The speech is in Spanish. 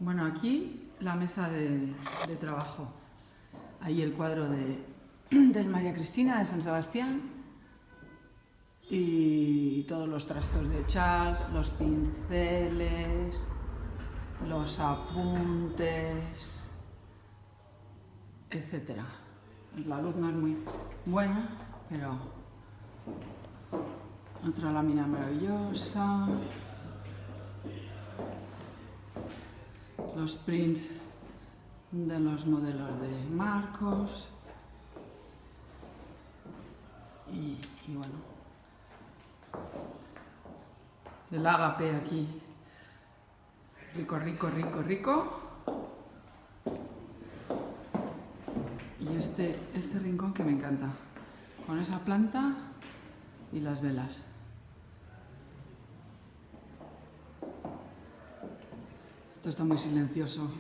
Bueno, aquí la mesa de trabajo. Ahí el cuadro de María Cristina de San Sebastián y todos los trastos de Charles, los pinceles, los apuntes, etcétera. La luz no es muy buena, pero otra lámina maravillosa. Los prints de los modelos de Marcos y bueno, el ágape aquí, rico, rico, rico, rico. Y este rincón que me encanta, con esa planta y las velas. Esto está muy silencioso.